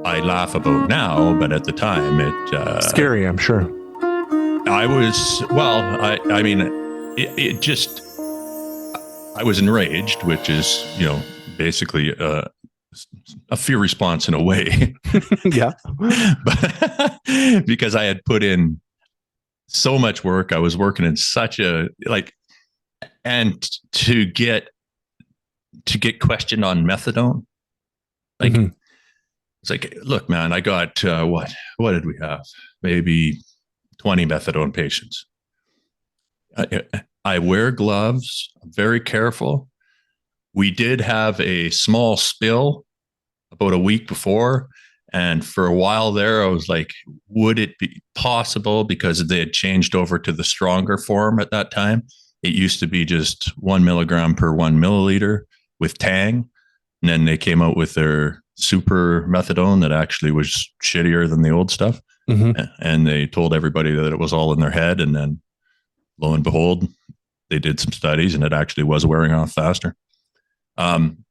I laugh about now, but at the time, Scary, I'm sure. I was, well, I mean, it just, I was enraged, which is, basically a fear response in a way, Yeah. but because I had put in so much work, I was working in such a and to get questioned on methadone, like Mhm. it's like, look, man, I got what did we have? Maybe 20 methadone patients. I, I wear gloves, I'm very careful. We did have a small spill about a week before. And for a while there, I was like, would it be possible? Because they had changed over to the stronger form at that time. It used to be just 1 milligram per 1 milliliter with Tang. And then they came out with their super methadone that actually was shittier than the old stuff. Mhm. And they told everybody that it was all in their head. And then lo and behold, they did some studies and it actually was wearing off faster. Um,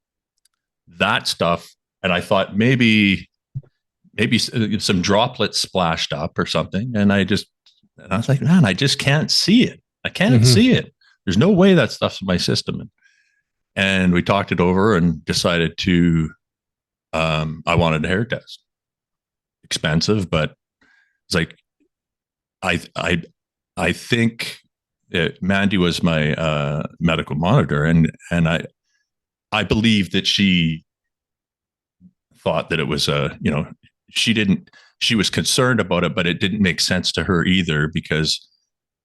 that stuff. And I thought maybe some droplets splashed up or something. And I was like, man, I just can't see it. I can't Mhm. see it. There's no way that stuff's in my system. And we talked it over and decided to, I wanted a hair test. Expensive, but it's like, I, I, I think Mandy was my medical monitor, and I believe that she thought that it was she didn't she was concerned about it, but it didn't make sense to her either, because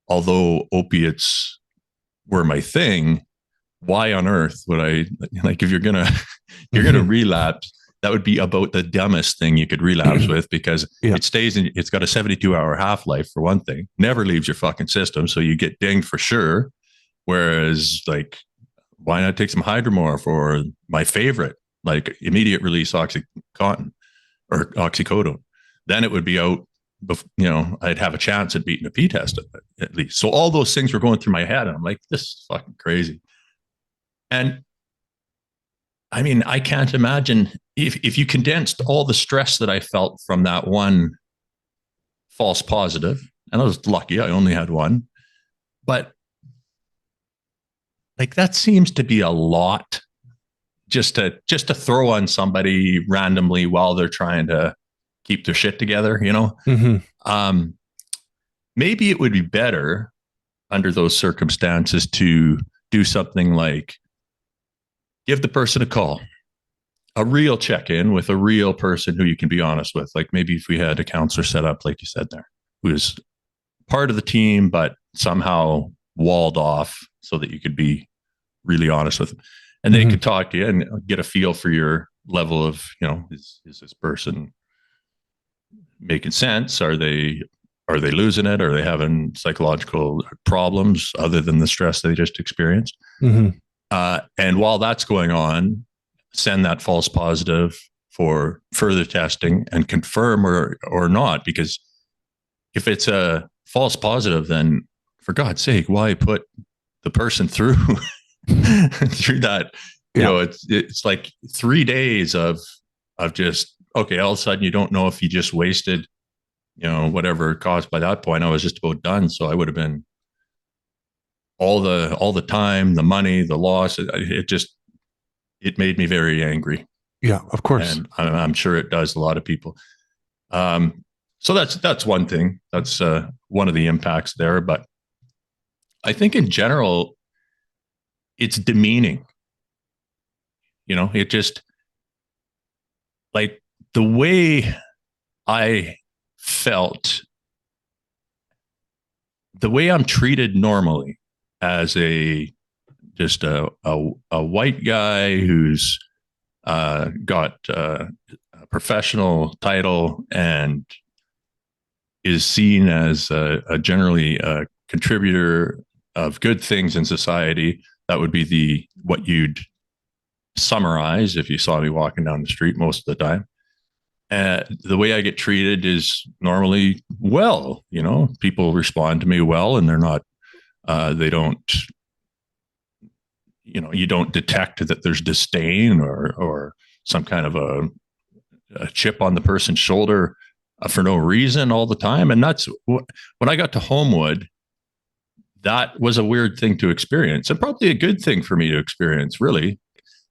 although opiates were my thing, why on earth would I, like, if you're gonna Mhm. relapse, that would be about the dumbest thing you could relapse with, because Yeah. it's got a 72-hour half-life for one thing, never leaves your fucking system, so you get dinged for sure. Whereas, like, why not take some hydromorph or my favorite, like immediate release oxycontin or oxycodone? Then it would be out. I'd have a chance at beating a P test at least. So all those things were going through my head, and I'm like, this is fucking crazy. And I mean, I can't imagine if you condensed all the stress that I felt from that one false positive, and I was lucky, I only had one, but like that seems to be a lot just to throw on somebody randomly while they're trying to keep their shit together. Mhm. um Maybe it would be better under those circumstances to do something like give the person a call, a real check-in with a real person who you can be honest with. Like, maybe if we had a counselor set up, like you said there, who is part of the team but somehow walled off, so that you could be really honest with them, and they Mhm. could talk to you and get a feel for your level of, is this person making sense? Are they losing it? Are they having psychological problems other than the stress they just experienced? Mhm. And while that's going on, send that false positive for further testing and confirm or not. Because if it's a false positive, then for God's sake, why put the person through through that? Yeah. It's like 3 days of just, okay, all of a sudden you don't know if you just wasted, whatever it cost. By that point, I was just about done. So I would have been all the time, the money, the loss. It made me very angry, Yeah. Of course. and I'm sure it does a lot of people. Um, so that's one thing. That's one of the impacts there. But I think in general, it's demeaning. It just, like, the way I felt, the way I'm treated normally as just a white guy who's got a professional title and is seen as a generally contributor of good things in society. That would be the what you'd summarize if you saw me walking down the street most of the time. The way I get treated is normally well. People respond to me well, and they're not. They don't. You don't detect that there's disdain or some kind of a a chip on the person's shoulder for no reason all the time. And that's when I got to Homewood, that was a weird thing to experience, and probably a good thing for me to experience, really.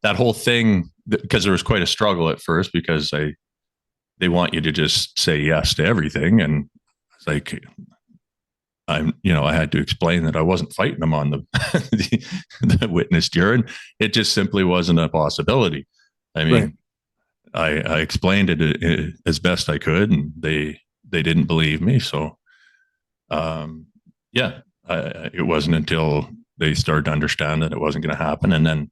That whole thing, because there was quite a struggle at first, because they want you to just say yes to everything. And it's like, I had to explain that I wasn't fighting them on the witnessed urine. It just simply wasn't a possibility. I mean, right. I explained it as best I could, and they didn't believe me. So, it wasn't until they started to understand that it wasn't going to happen. And then,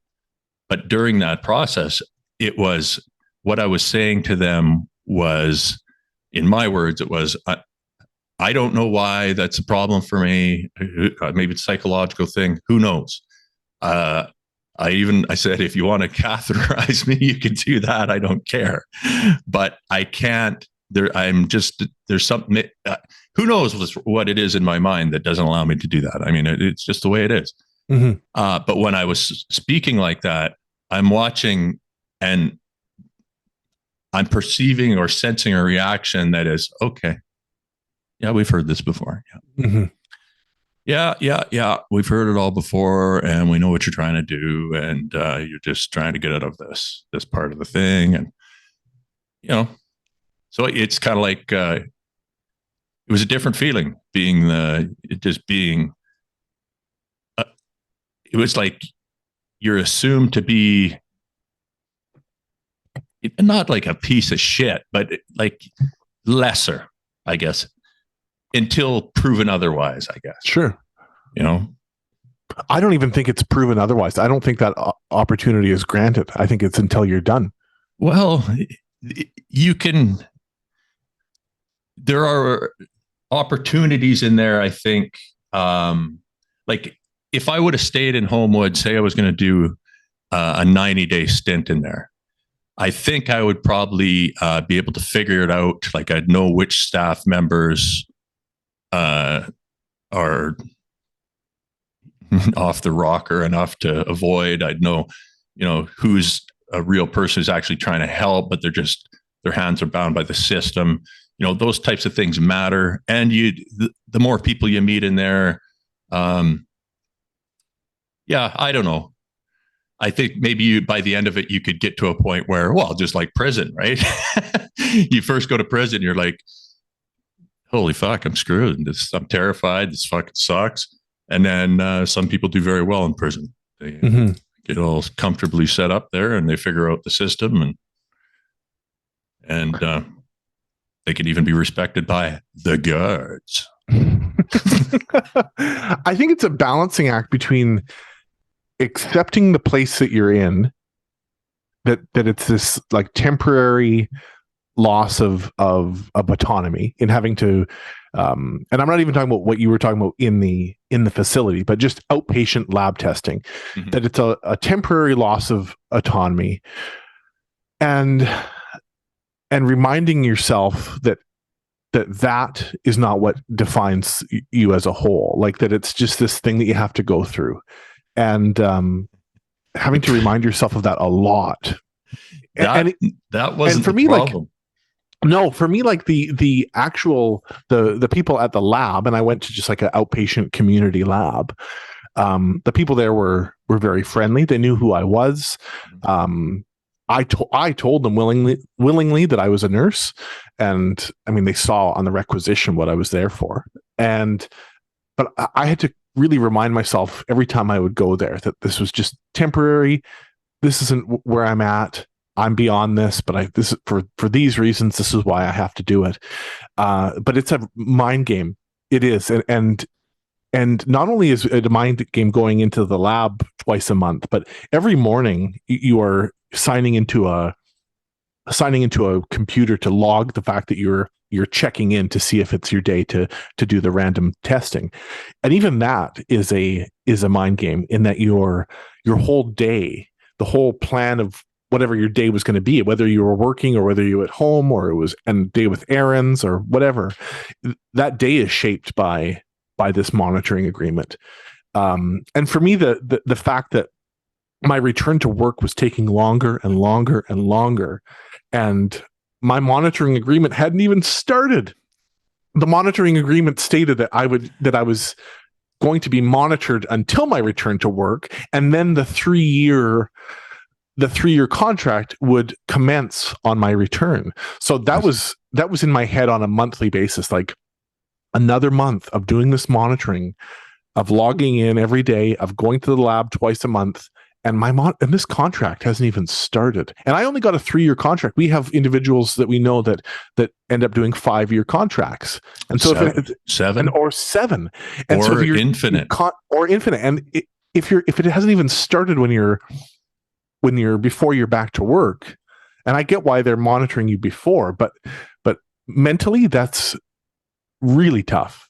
but during that process, it was what I was saying to them was, in my words, it was, I don't know why that's a problem for me. Maybe it's a psychological thing. Who knows? I said, if you want to catheterize me, you can do that. I don't care, but I can't. There's something. Who knows what it is in my mind that doesn't allow me to do that? I mean, it's just the way it is. Mm-hmm. But when I was speaking like that, I'm watching and I'm perceiving or sensing a reaction that is, okay, yeah, we've heard this before. Yeah. Mm-hmm. Yeah. We've heard it all before, and we know what you're trying to do, and you're just trying to get out of this part of the thing. And, so it's kind of like, it was a different feeling it was like you're assumed to be not like a piece of shit, but like lesser, I guess, until proven otherwise, I guess. Sure. I don't even think it's proven otherwise. I don't think that opportunity is granted. I think it's until you're done. Well, there are opportunities in there, I think. Like if I would have stayed in Homewood, say I was going to do a 90-day stint in there, I think I would probably be able to figure it out. Like I'd know which staff members are off the rocker enough to avoid. I'd know, who's a real person who's actually trying to help, but their hands are bound by the system. Those types of things matter. And the more people you meet in there, I don't know. I think maybe by the end of it, you could get to a point where, well, just like prison, right? You first go to prison, you're like, holy fuck, I'm screwed. I'm terrified. This fucking sucks. And then some people do very well in prison. They get all comfortably set up there, and they figure out the system, and they can even be respected by the guards. I think it's a balancing act between accepting the place that you're in, that it's this like temporary loss of autonomy in having to, and I'm not even talking about what you were talking about in the facility, but just outpatient lab testing, that it's a temporary loss of autonomy, and reminding yourself that is not what defines you as a whole, like that it's just this thing that you have to go through, and having to remind yourself of that a lot. That wasn't for the me, problem. No, for me, like the actual the people at the lab, and I went to just like an outpatient community lab. The people there were very friendly. They knew who I was. I told them willingly that I was a nurse, and I mean they saw on the requisition what I was there for. But I had to really remind myself every time I would go there that this was just temporary. This isn't where I'm at. I'm beyond this, but this is for these reasons. This is why I have to do it. But it's a mind game. It is, and not only is it a mind game going into the lab twice a month, but every morning you are signing into a computer to log the fact that you're checking in to see if it's your day to do the random testing. And even that is a mind game, in that your whole day, the whole plan of whatever your day was going to be, whether you were working or whether you were at home or it was a day with errands or whatever, that day is shaped by this monitoring agreement. And for me, the fact that my return to work was taking longer and longer and longer, and my monitoring agreement hadn't even started. The monitoring agreement stated that I was going to be monitored until my return to work, and then the 3-year contract would commence on my return. So that was in my head on a monthly basis, like another month of doing this monitoring, of logging in every day, of going to the lab twice a month, and and this contract hasn't even started. And I only got a 3-year contract. We have individuals that we know that end up doing 5-year contracts, and so seven or 7, and or so if you're infinite or infinite, and if it hasn't even started when you're before you're back to work, and I get why they're monitoring you before, but mentally that's really tough.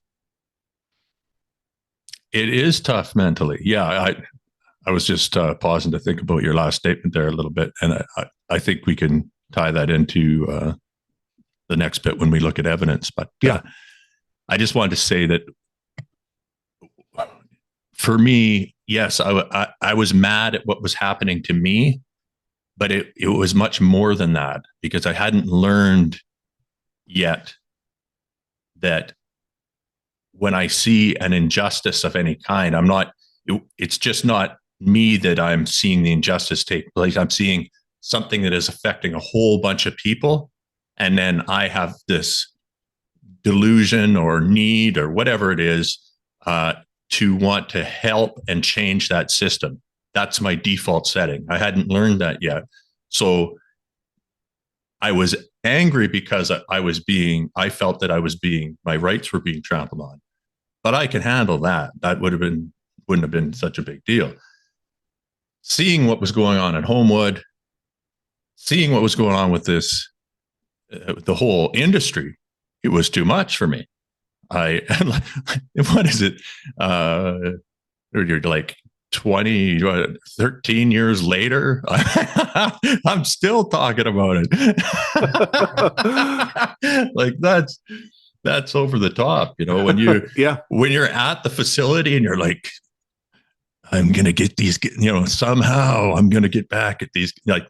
It is tough mentally. Yeah, I was just pausing to think about your last statement there a little bit, and I think we can tie that into the next bit when we look at evidence. But I just wanted to say that for me, yes, I was mad at what was happening to me, but it was much more than that, because I hadn't learned yet that when I see an injustice of any kind, it's just not me that I'm seeing the injustice take place. I'm seeing something that is affecting a whole bunch of people. And then I have this delusion or need or whatever it is to want to help and change that system. That's my default setting. I hadn't learned that yet. So I was angry because I felt that my rights were being trampled on. But I can handle that. That wouldn't have been such a big deal. Seeing what was going on at Homewood, seeing what was going on with this, the whole industry, it was too much for me. What is it? You're like 13 years later, I'm still talking about it. Like that's over the top, when you're at the facility and you're like, I'm going to get these, somehow I'm going to get back at these, like,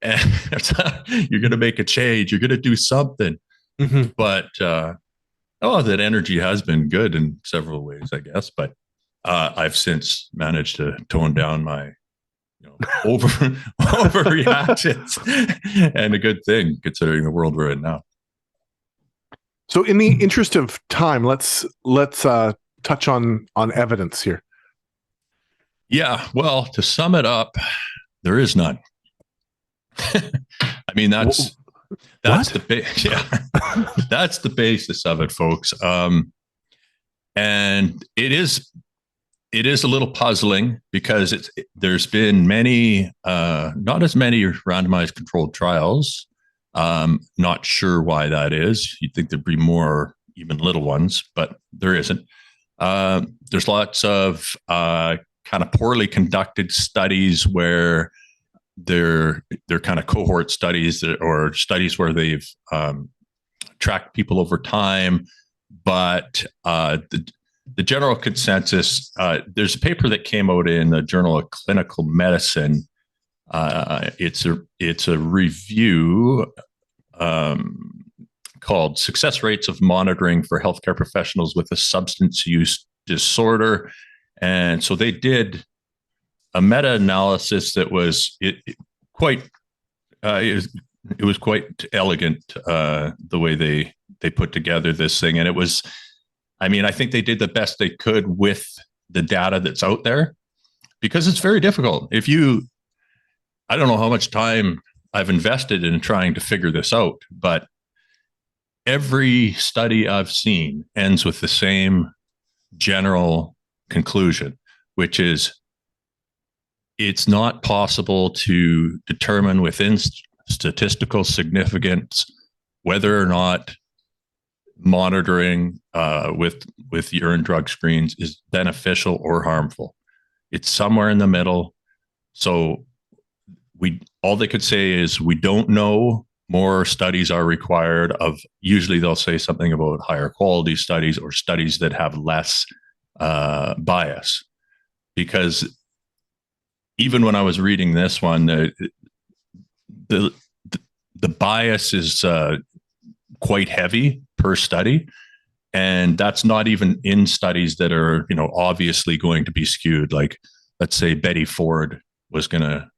you're going to make a change. You're going to do something. Mm-hmm. But, that energy has been good in several ways, I guess. But I've since managed to tone down my, overreactions, and a good thing considering the world we're in now. So in the interest of time, let's touch on evidence here. Yeah, well, to sum it up, there is none. I mean, that's that's the basis of it, folks. And it is a little puzzling because there's been many, not as many randomized controlled trials. Not sure why that is. You'd think there'd be more, even little ones, but there isn't. There's lots of kind of poorly conducted studies where they're kind of cohort studies or studies where they've tracked people over time. But the general consensus, there's a paper that came out in the Journal of Clinical Medicine. It's a review called Success Rates of Monitoring for Healthcare Professionals with a Substance Use Disorder. And so they did a meta-analysis that was it was quite elegant, the way they put together this thing. And it was, I mean, I think they did the best they could with the data that's out there, because it's very difficult. I don't know how much time I've invested in trying to figure this out, but every study I've seen ends with the same general conclusion, which is it's not possible to determine within statistical significance whether or not monitoring with urine drug screens is beneficial or harmful. It's somewhere in the middle. So all they could say is we don't know. More studies are required. Usually they'll say something about higher quality studies or studies that have less bias, because even when I was reading this one, the the bias is quite heavy per study. And that's not even in studies that are, obviously going to be skewed. Like, let's say Betty Ford was going to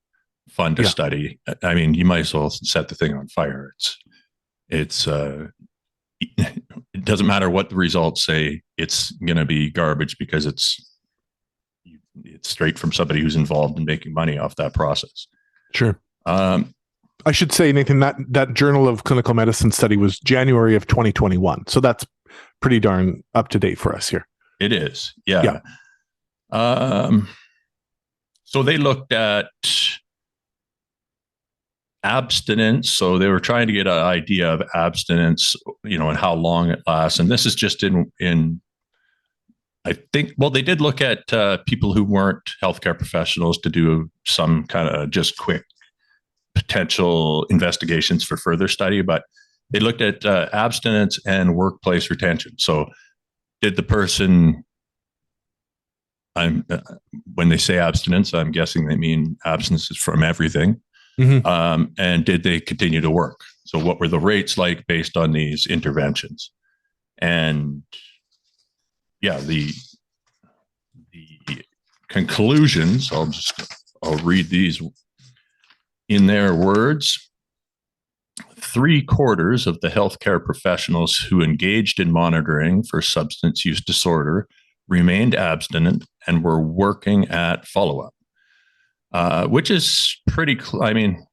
fund a study. I mean, you might as well set the thing on fire. It's it doesn't matter what the results say. It's going to be garbage because it's straight from somebody who's involved in making money off that process. Sure. I should say, Nathan, that Journal of Clinical Medicine study was January of 2021. So that's pretty darn up to date for us here. It is. Yeah. So they looked at abstinence. So they were trying to get an idea of abstinence, and how long it lasts. And this is just in I think, well, they did look at people who weren't healthcare professionals to do some kind of just quick potential investigations for further study, but they looked at abstinence and workplace retention. So did the person, when they say abstinence, I'm guessing they mean abstinences from everything. Mm-hmm. And did they continue to work? So what were the rates like based on these interventions? And yeah, the conclusions, I'll read these in their words. 3/4 of the healthcare professionals who engaged in monitoring for substance use disorder remained abstinent and were working at follow-up, which is pretty, I mean,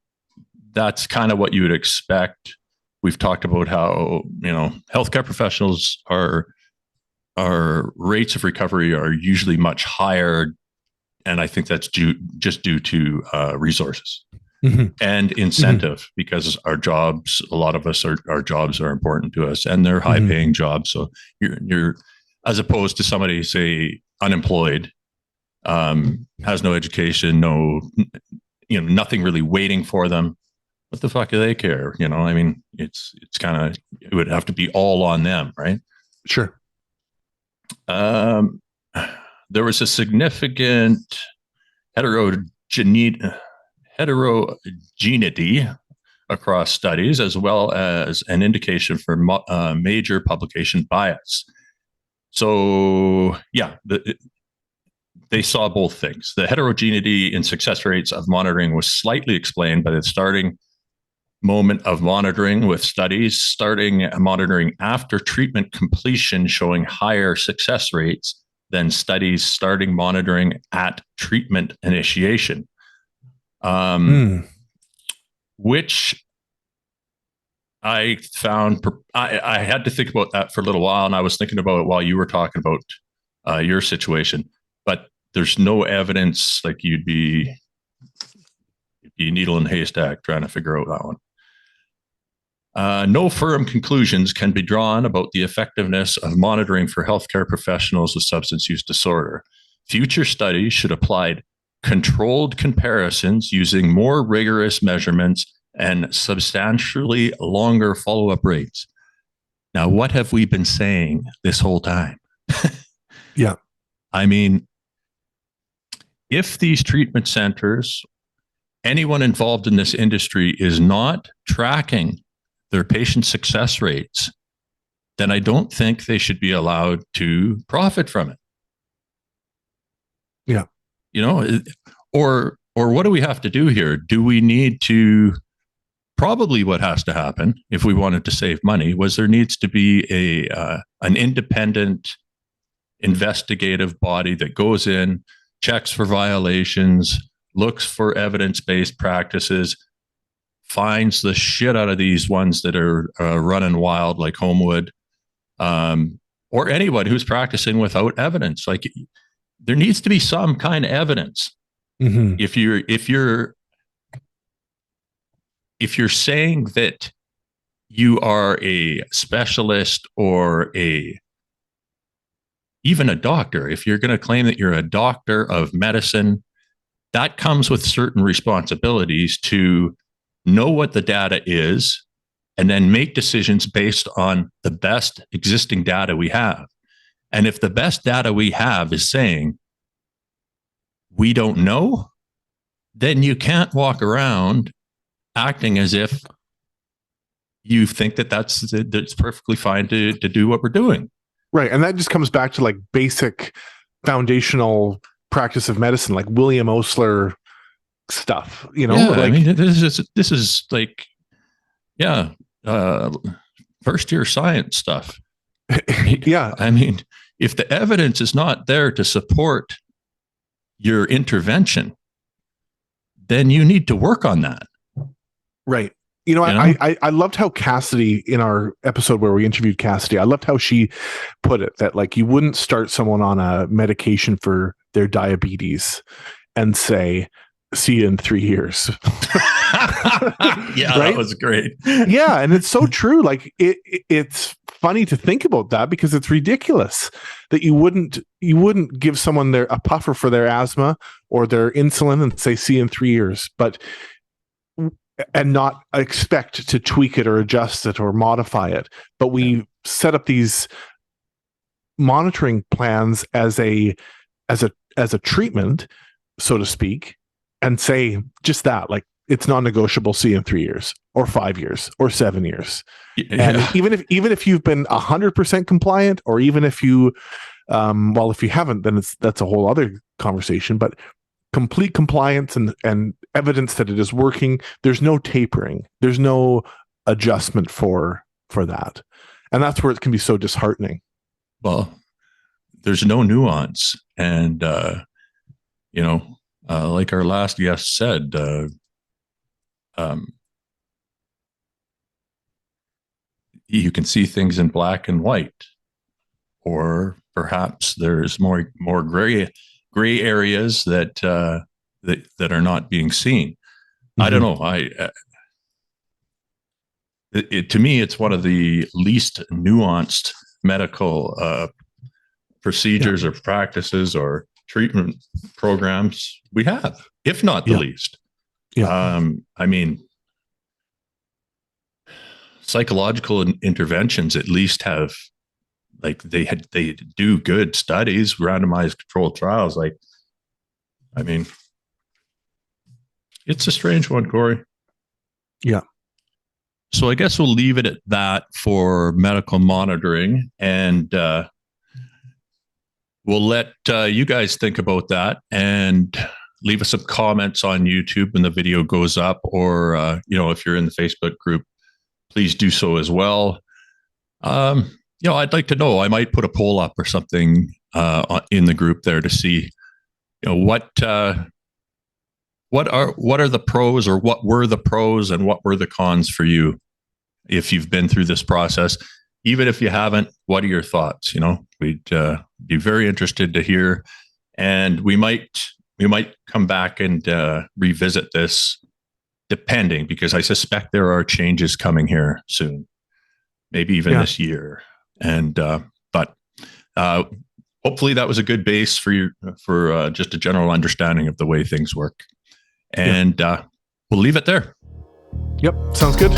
that's kind of what you would expect. We've talked about how, healthcare professionals our rates of recovery are usually much higher. And I think that's due to resources. Mm-hmm. And incentive, mm-hmm. because our jobs, a lot of us our jobs are important to us, and they're high paying mm-hmm. jobs. So you're as opposed to somebody, say, unemployed, has no education, nothing really waiting for them. What the fuck do they care? I mean, it's kind of, it would have to be all on them, right? Sure. There was a significant heterogeneity across studies, as well as an indication for major publication bias. So, yeah, they saw both things. The heterogeneity in success rates of monitoring was slightly explained by the starting moment of monitoring, with studies starting monitoring after treatment completion showing higher success rates than studies starting monitoring at treatment initiation. Which I found, I had to think about that for a little while, and I was thinking about it while you were talking about your situation. But there's no evidence, like you'd be needle in a haystack trying to figure out that one. No firm conclusions can be drawn about the effectiveness of monitoring for healthcare professionals with substance use disorder. Future studies should apply controlled comparisons using more rigorous measurements and substantially longer follow-up rates. Now, what have we been saying this whole time? Yeah. I mean, if these treatment centers, anyone involved in this industry is not tracking their patient success rates, then I don't think they should be allowed to profit from it. Yeah. Or what do we have to do here? Do we need to, probably what has to happen if we wanted to save money was there needs to be an independent investigative body that goes in, checks for violations, looks for evidence-based practices, finds the shit out of these ones that are running wild, like Homewood, or anyone who's practicing without evidence. Like, there needs to be some kind of evidence. Mm-hmm. If you're saying that you are a specialist or even a doctor, if you're going to claim that you're a doctor of medicine, that comes with certain responsibilities to know what the data is and then make decisions based on the best existing data we have. And if the best data we have is saying we don't know, then you can't walk around acting as if you think that's perfectly fine to do what we're doing. Right. And that just comes back to like basic foundational practice of medicine, like William Osler stuff, Yeah, like, I mean, this is like, yeah, uh, first year science stuff. yeah, I mean, if the evidence is not there to support your intervention, then you need to work on that. right. I loved how Cassidy, in our episode where we interviewed Cassidy, I loved how she put it, that like you wouldn't start someone on a medication for their diabetes and say, see you in 3 years. Yeah, right? That was great. Yeah, and it's so true. Like it's funny to think about that, because it's ridiculous that you wouldn't give someone a puffer for their asthma or their insulin and say, see you in 3 years, and not expect to tweak it or adjust it or modify it. But we set up these monitoring plans as a treatment, so to speak, and say just that, like, it's non-negotiable, see in 3 years or 5 years or 7 years. Yeah. And even if you've been 100% compliant, or even if you, if you haven't, then that's a whole other conversation, but complete compliance and evidence that it is working, there's no tapering, there's no adjustment for that. And that's where it can be so disheartening. Well, there's no nuance. And, like our last guest said, you can see things in black and white, or perhaps there's more gray areas that are not being seen. Mm-hmm. I don't know. To me, it's one of the least nuanced medical procedures or practices or treatment programs we have, if not the least. Yeah. I mean, psychological interventions at least have, like, they do good studies, randomized controlled trials. Like, I mean, it's a strange one, Corey. Yeah. So I guess we'll leave it at that for medical monitoring, and we'll let you guys think about that and leave us some comments on YouTube when the video goes up, or if you're in the Facebook group, please do so as well. I'd like to know. I might put a poll up or something in the group there to see, what are the pros, or what were the pros and what were the cons for you if you've been through this process. Even if you haven't, what are your thoughts? We'd be very interested to hear, and we might come back and revisit this, depending, because I suspect there are changes coming here soon, maybe even this year. And but hopefully that was a good base for you, for just a general understanding of the way things work. And we'll leave it there. Yep, sounds good.